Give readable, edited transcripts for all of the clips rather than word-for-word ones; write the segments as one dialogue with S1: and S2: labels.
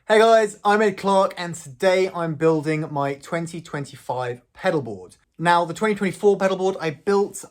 S1: Hey guys, I'm Clarke and today I'm building my 2025 pedalboard. Now the 2024 pedalboard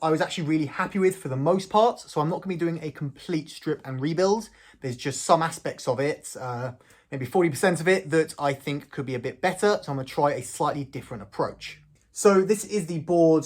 S1: I was actually really happy with for the most part, so I'm not going to be doing a complete strip and rebuild. There's just some aspects of it, maybe 40% of it, that I think could be a bit better, so I'm going to try a slightly different approach. So this is the board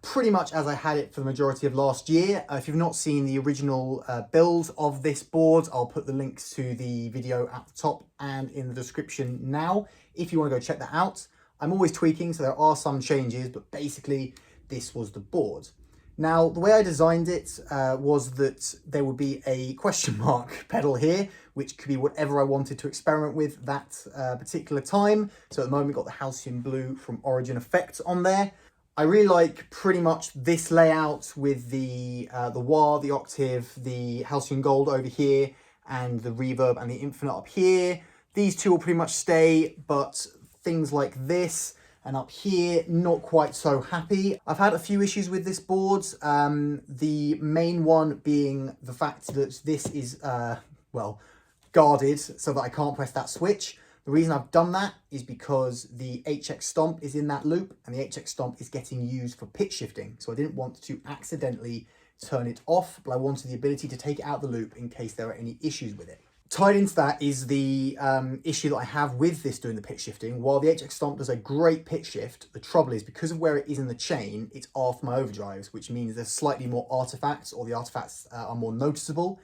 S1: pretty much as I had it for the majority of last year. If you've not seen the original build of this board, I'll put the links to the video at the top and in the description now if you want to go check that out. I'm always tweaking, so there are some changes, but basically this was the board. Now, the way I designed it was that there would be a question mark pedal here, which could be whatever I wanted to experiment with that particular time. So at the moment, we've got the Halcyon Blue from Origin Effects on there. I really like pretty much this layout with the wah, the octave, the Halcyon Gold over here, and the reverb and the infinite up here. These two will pretty much stay, but things like this and up here, not quite so happy. I've had a few issues with this board. The main one being the fact that this is, well, guarded so that I can't press that switch. The reason I've done that is because the HX Stomp is in that loop and the HX Stomp is getting used for pitch shifting. So I didn't want to accidentally turn it off, but I wanted the ability to take it out the loop in case there are any issues with it. Tied into that is the issue that I have with this doing the pitch shifting. While the HX Stomp does a great pitch shift, the trouble is because of where it is in the chain, it's after my overdrives, which means there's slightly more artifacts, or the artifacts are more noticeable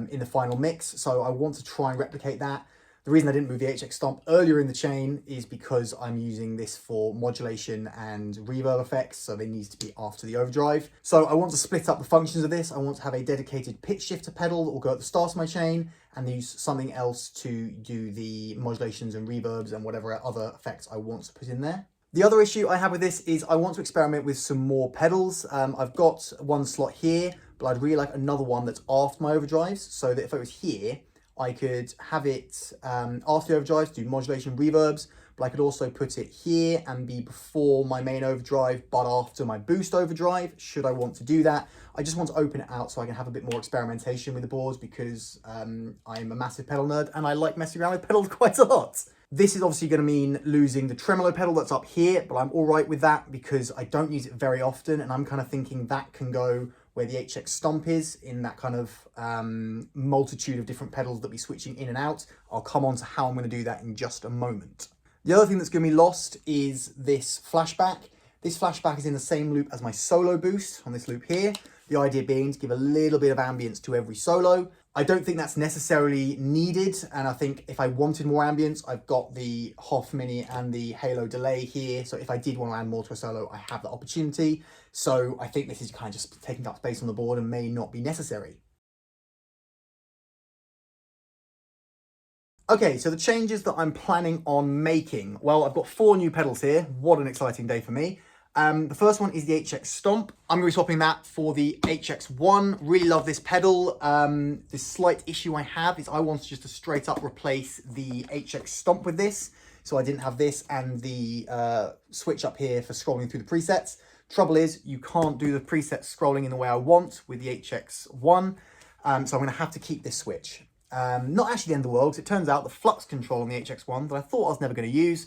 S1: in the final mix. So I want to try and replicate that. The reason I didn't move the HX Stomp earlier in the chain is because I'm using this for modulation and reverb effects, so they need to be after the overdrive. So I want to split up the functions of this. I want to have a dedicated pitch shifter pedal that will go at the start of my chain, and use something else to do the modulations and reverbs and whatever other effects I want to put in there. The other issue I have with this is I want to experiment with some more pedals. I've got one slot here, but I'd really like another one that's after my overdrives, so that if it was here, I could have it after the overdrives, do modulation reverbs, but I could also put it here and be before my main overdrive, but after my boost overdrive, should I want to do that. I just want to open it out so I can have a bit more experimentation with the boards because I'm a massive pedal nerd and I like messing around with pedals quite a lot. This is obviously going to mean losing the tremolo pedal that's up here, but I'm all right with that because I don't use it very often, and I'm kind of thinking that can go where the HX Stomp is in that kind of multitude of different pedals that be switching in and out. I'll come on to how I'm going to do that in just a moment. The other thing that's going to be lost is this flashback. This flashback is in the same loop as my solo boost on this loop here. The idea being to give a little bit of ambience to every solo. I don't think that's necessarily needed, and I think if I wanted more ambience, I've got the Hoff Mini and the Halo delay here, so if I did want to add more to a solo, I have that opportunity. So I think this is kind of just taking up space on the board and may not be necessary. Okay, so the changes that I'm planning on making. Well, I've got 4 new pedals here. What an exciting day for me. The first one is the HX Stomp. I'm going to be swapping that for the HX1. Really love this pedal. The slight issue I have is I wanted just to straight up replace the HX Stomp with this. So I didn't have this and the switch up here for scrolling through the presets. Trouble is, you can't do the preset scrolling in the way I want with the HX1. So I'm going to have to keep this switch. Not actually the end of the world, because it turns out the flux control on the HX1 that I thought I was never going to use,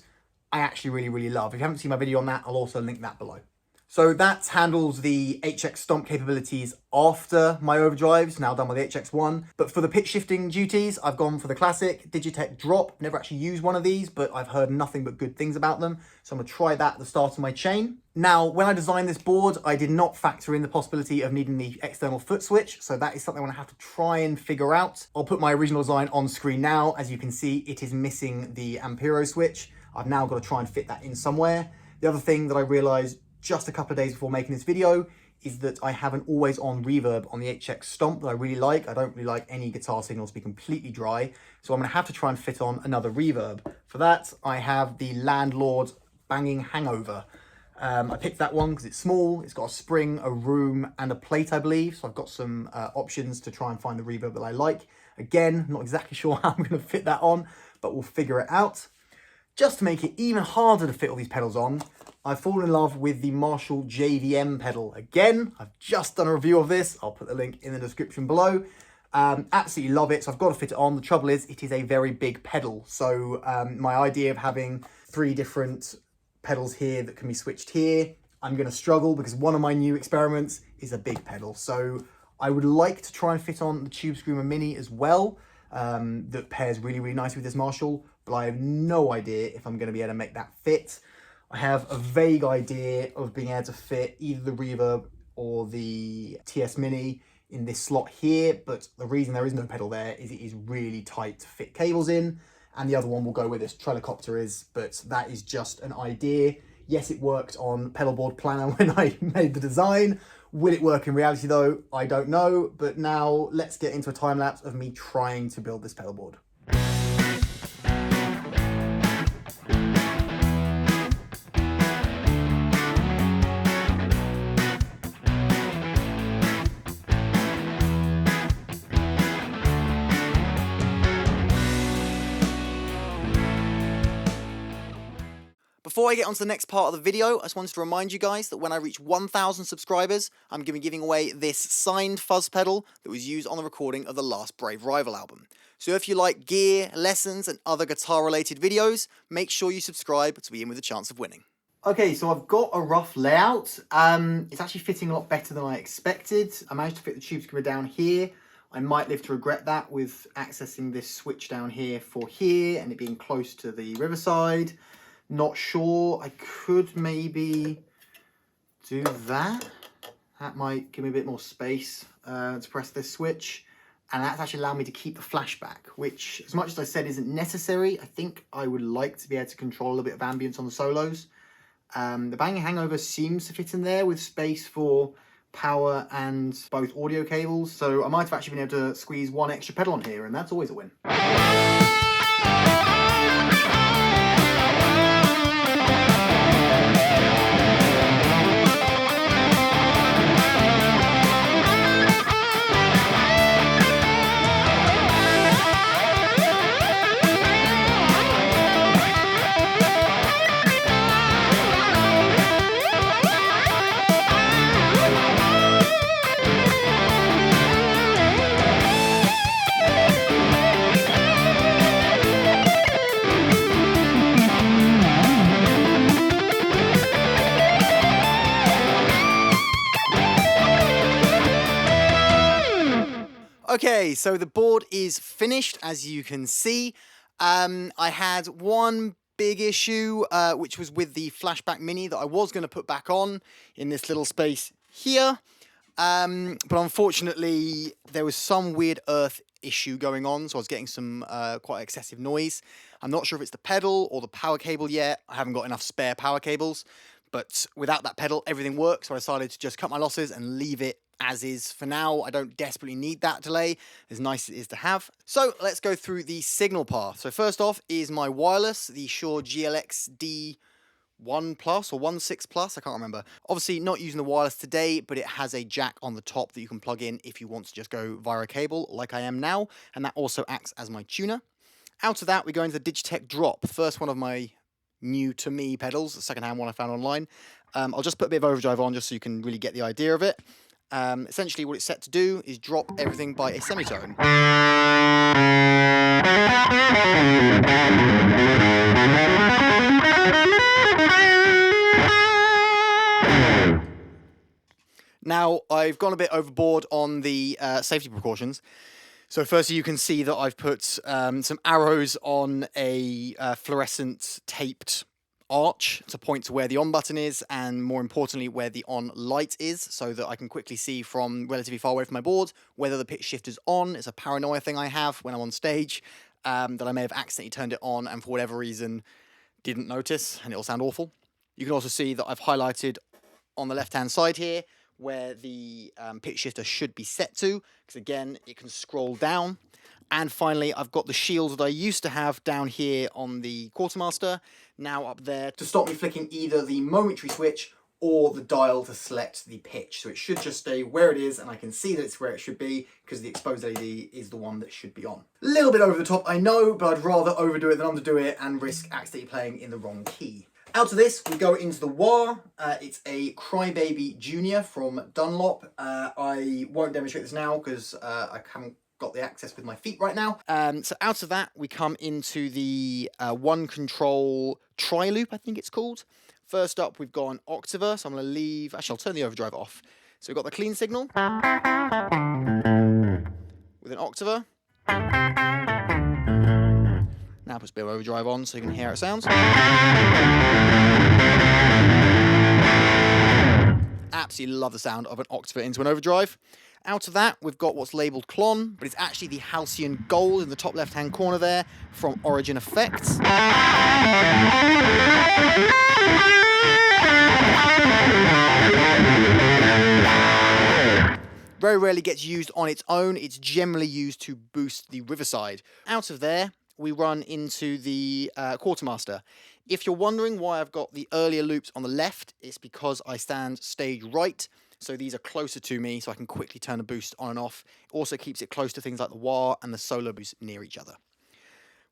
S1: I actually really love. If you haven't seen my video on that, I'll also link that below. So that handles the HX Stomp capabilities after my overdrives, now done with the HX1. But for the pitch shifting duties, I've gone for the classic Digitech Drop. Never actually used one of these, but I've heard nothing but good things about them. So I'm gonna try that at the start of my chain. Now, when I designed this board, I did not factor in the possibility of needing the external foot switch. So that is something I'm gonna have to try and figure out. I'll put my original design on screen now. As you can see, it is missing the Ampero switch. I've now got to try and fit that in somewhere. The other thing that I realized just a couple of days before making this video is that I have an always on reverb on the HX Stomp that I really like. I don't really like any guitar signals to be completely dry. So I'm gonna have to try and fit on another reverb. For that, I have the Landlord Banging Hangover. I picked that one because it's small, it's got a spring, a room, and a plate, I believe. So I've got some options to try and find the reverb that I like. Again, not exactly sure how I'm gonna fit that on, but we'll figure it out. Just to make it even harder to fit all these pedals on, I've fallen in love with the Marshall JVM pedal. Again, I've just done a review of this. I'll put the link in the description below. Absolutely love it. So I've got to fit it on. The trouble is, it is a very big pedal. So my idea of having 3 different pedals here that can be switched here, I'm going to struggle because one of my new experiments is a big pedal. So I would like to try and fit on the Tube Screamer Mini as well. That pairs really, really nicely with this Marshall, but I have no idea if I'm going to be able to make that fit. I have a vague idea of being able to fit either the Reverb or the TS Mini in this slot here, but the reason there is no pedal there is it is really tight to fit cables in, and the other one will go where this Trelicopter is, but that is just an idea. Yes, it worked on Pedalboard Planner when I made the design. Will it work in reality though? I don't know, but now let's get into a time lapse of me trying to build this pedalboard. Before I get on to the next part of the video, I just wanted to remind you guys that when I reach 1,000 subscribers, I'm going to be giving away this signed fuzz pedal that was used on the recording of the last Brave Rival album. So if you like gear, lessons, and other guitar-related videos, make sure you subscribe to be in with a chance of winning. Okay, so I've got a rough layout. It's actually fitting a lot better than I expected. I managed to fit the Tube Screamer down here. I might live to regret that with accessing this switch down here for here and it being close to the Riverside. Not sure. I could maybe do that. That might give me a bit more space to press this switch. And that's actually allowed me to keep the flashback, which, as much as I said isn't necessary, I think I would like to be able to control a little bit of ambience on the solos. The Bang Hangover seems to fit in there with space for power and both audio cables. So I might have actually been able to squeeze one extra pedal on here, and that's always a win. Okay, so the board is finished, as you can see. I had one big issue, which was with the Flashback Mini that I was going to put back on in this little space here. But unfortunately, there was some weird earth issue going on, so I was getting some quite excessive noise. I'm not sure if it's the pedal or the power cable yet. I haven't got enough spare power cables, but without that pedal, everything works, so I decided to just cut my losses and leave it as is for now. I don't desperately need that delay, as nice as it is to have. So let's go through the signal path. So first off is my wireless, the Shure GLX D1 Plus or 1.6 Plus, I can't remember. Obviously not using the wireless today, but it has a jack on the top that you can plug in if you want to just go via a cable like I am now, and that also acts as my tuner. Out of that, we go into the Digitech Drop, the first one of my new to me pedals, the second-hand one I found online. I'll just put a bit of overdrive on just so you can really get the idea of it. Essentially what it's set to do is drop everything by a semitone. Now, I've gone a bit overboard on the safety precautions. So firstly, you can see that I've put some arrows on a fluorescent taped arch to point to where the on button is, and more importantly where the on light is, so that I can quickly see from relatively far away from my board whether the pitch shift is on. It's a paranoia thing I have when I'm on stage, that I may have accidentally turned it on and for whatever reason didn't notice, and it'll sound awful. You can also see that I've highlighted on the left hand side here where the pitch shifter should be set to, because again it can scroll down. And finally, I've got the shield that I used to have down here on the Quartermaster, now up there to stop me flicking either the momentary switch or the dial to select the pitch. So it should just stay where it is, and I can see that it's where it should be because the exposed LED is the one that should be on. A little bit over the top, I know, but I'd rather overdo it than underdo it and risk accidentally playing in the wrong key. Out of this, we go into the wah. It's a Crybaby Junior from Dunlop. I won't demonstrate this now because I haven't got the access with my feet right now. So out of that, we come into the One Control Tri-Loop, I think it's called. First up, we've got an octaver, so I'm going to leave... Actually, I'll turn the overdrive off. So we've got the clean signal with an octaver. Now put a bit of overdrive on so you can hear how it sounds. Absolutely love the sound of an octaver into an overdrive. Out of that, we've got what's labelled Clon, but it's actually the Halcyon Gold in the top left-hand corner there from Origin Effects. Very rarely gets used on its own. It's generally used to boost the Riverside. Out of there, we run into the Quartermaster. If you're wondering why I've got the earlier loops on the left, it's because I stand stage right. So these are closer to me, so I can quickly turn the boost on and off. It also keeps it close to things like the wah and the solo boost near each other.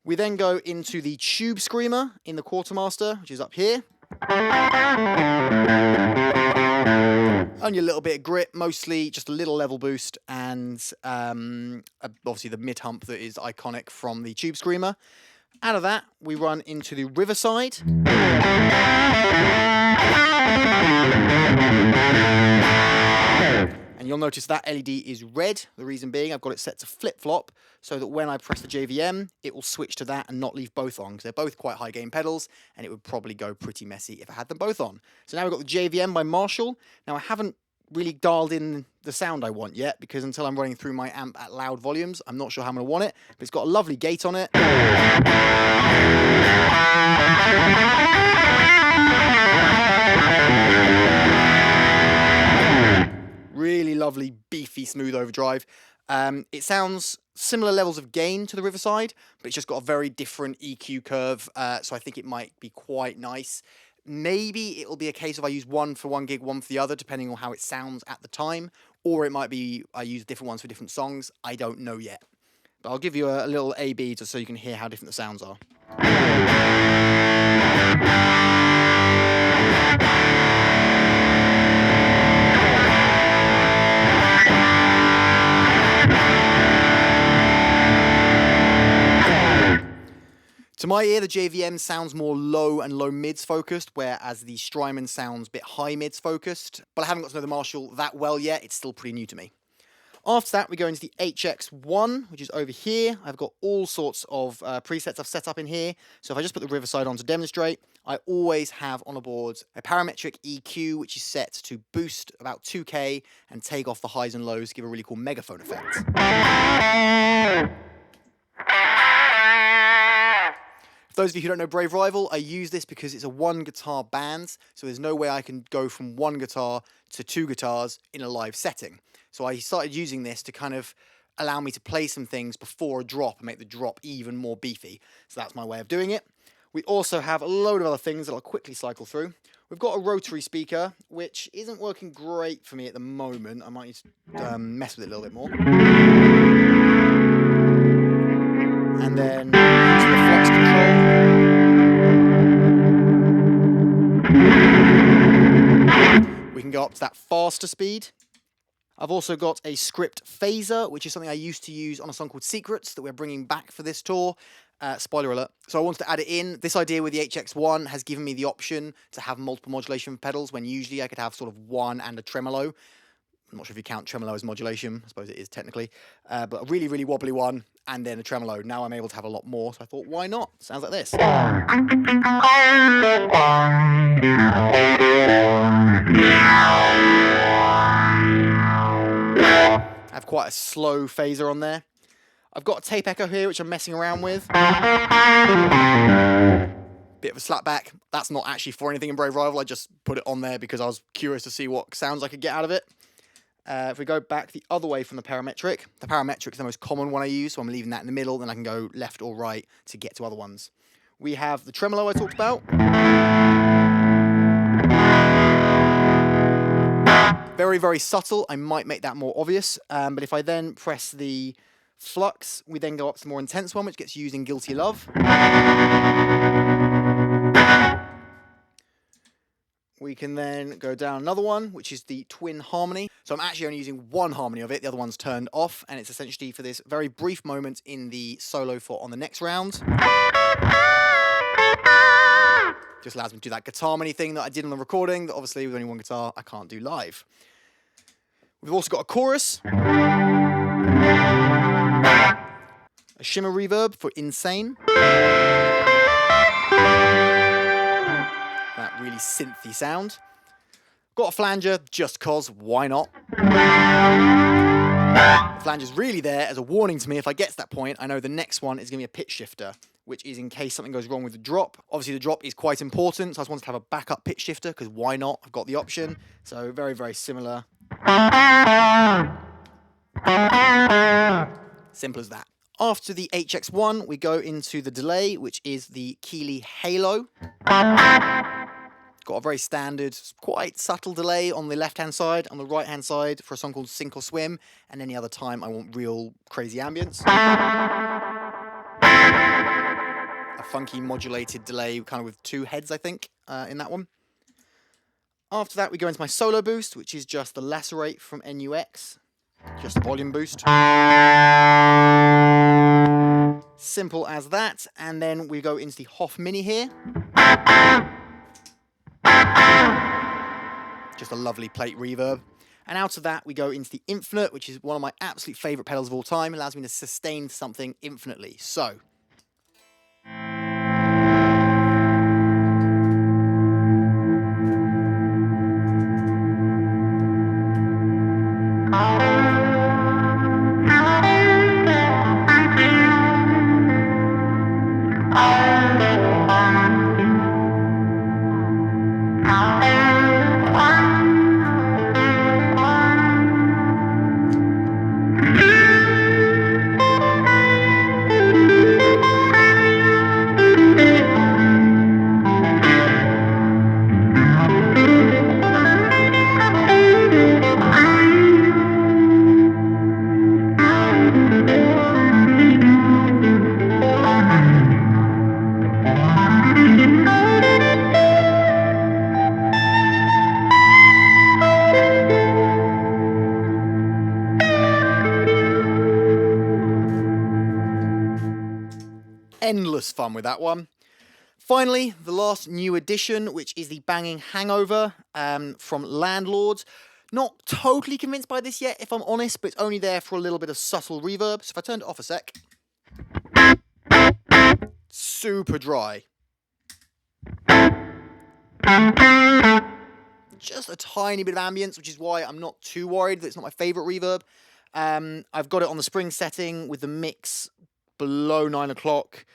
S1: We then go into the Tube Screamer in the Quartermaster, which is up here. Only a little bit of grip, mostly just a little level boost, and obviously the mid-hump that is iconic from the Tube Screamer. Out of that, we run into the Riverside. And you'll notice that LED is red. The reason being I've got it set to flip-flop so that when I press the JVM, it will switch to that and not leave both on, because they're both quite high gain pedals and it would probably go pretty messy if I had them both on. So now we've got the JVM by Marshall. Now I haven't really dialed in the sound I want yet, because until I'm running through my amp at loud volumes, I'm not sure how I'm going to want it, but it's got a lovely gate on it. Really lovely, beefy, smooth overdrive. It sounds similar levels of gain to the Riverside, but it's just got a very different EQ curve, so I think it might be quite nice. Maybe it'll be a case of I use one for one gig, one for the other, depending on how it sounds at the time, or it might be I use different ones for different songs. I don't know yet. But I'll give you a little A-B just so you can hear how different the sounds are. To my ear, the JVM sounds more low and low mids focused, whereas the Strymon sounds a bit high mids focused. But I haven't got to know the Marshall that well yet. It's still pretty new to me. After that, we go into the HX1, which is over here. I've got all sorts of presets I've set up in here. So if I just put the Riverside on to demonstrate, I always have on a board a parametric EQ, which is set to boost about 2K and take off the highs and lows to give a really cool megaphone effect. For those of you who don't know Brave Rival, I use this because it's a one guitar band, so there's no way I can go from one guitar to two guitars in a live setting. So I started using this to kind of allow me to play some things before a drop and make the drop even more beefy. So that's my way of doing it. We also have a load of other things that I'll quickly cycle through. We've got a rotary speaker, which isn't working great for me at the moment. I might need to mess with it a little bit more. And then into the flux control. We can go up to that faster speed. I've also got a script phaser, which is something I used to use on a song called Secrets that we're bringing back for this tour. Spoiler alert. So I wanted to add it in. This idea with the HX1 has given me the option to have multiple modulation pedals when usually I could have sort of one and a tremolo. I'm not sure if you count tremolo as modulation. I suppose it is technically. But a really, really wobbly one and then a tremolo. Now I'm able to have a lot more. So I thought, why not? Sounds like this. I have quite a slow phaser on there. I've got a tape echo here, which I'm messing around with. Bit of a slapback. That's not actually for anything in Brave Rival. I just put it on there because I was curious to see what sounds I could get out of it. If we go back the other way from the parametric is the most common one I use, so I'm leaving that in the middle, then I can go left or right to get to other ones. We have the tremolo I talked about. Very, very subtle. I might make that more obvious, but if I then press the flux, we then go up to the more intense one, which gets used in Guilty Love. we can then go down another one, which is the twin harmony. So I'm actually only using one harmony of it, the other one's turned off, and it's essentially for this very brief moment in the solo for on the next round. Just allows me to do that guitar harmony thing that I did on the recording, that obviously with only one guitar I can't do live. We've also got a chorus, a shimmer reverb for Insane. That really synthy sound. Got a flanger, just cause, why not? The flanger's really there as a warning to me. If I get to that point, I know the next one is going to be a pitch shifter, which is in case something goes wrong with the drop. Obviously the drop is quite important, so I just wanted to have a backup pitch shifter, because why not? I've got the option. So very, very similar. Simple as that. After the HX1, we go into the delay, which is the Keeley Halo. Got a very standard, quite subtle delay on the left-hand side, on the right-hand side for a song called Sink or Swim, and any other time I want real crazy ambience. A funky modulated delay, kind of with two heads, I think, in that one. After that, we go into my solo boost, which is just the lacerate from NUX. Just a volume boost. Simple as that. And then we go into the Hoff Mini here. Just a lovely plate reverb. And out of that, we go into the Infinite, which is one of my absolute favourite pedals of all time. It allows me to sustain something infinitely. So. Endless fun with that one. Finally, the last new addition, which is the Banging Hangover from Landlords. Not totally convinced by this yet, if I'm honest, but it's only there for a little bit of subtle reverb. So if I turned it off a sec, super dry. Just a tiny bit of ambience, which is why I'm not too worried that it's not my favourite reverb. I've got it on the spring setting with the mix below 9 o'clock,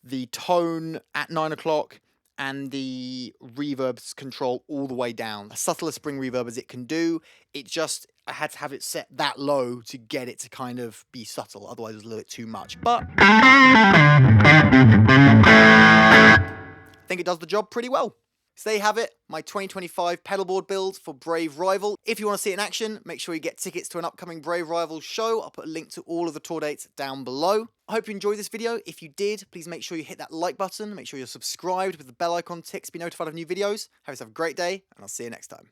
S1: the tone at 9 o'clock, and the reverbs control all the way down. As subtle a spring reverb as it can do, I had to have it set that low to get it to kind of be subtle, otherwise it was a little bit too much. But I think it does the job pretty well. So there you have it, my 2025 pedalboard build for Brave Rival. If you want to see it in action, make sure you get tickets to an upcoming Brave Rival show. I'll put a link to all of the tour dates down below. I hope you enjoyed this video. If you did, please make sure you hit that like button. Make sure you're subscribed with the bell icon tick to be notified of new videos. Have yourself a great day, and I'll see you next time.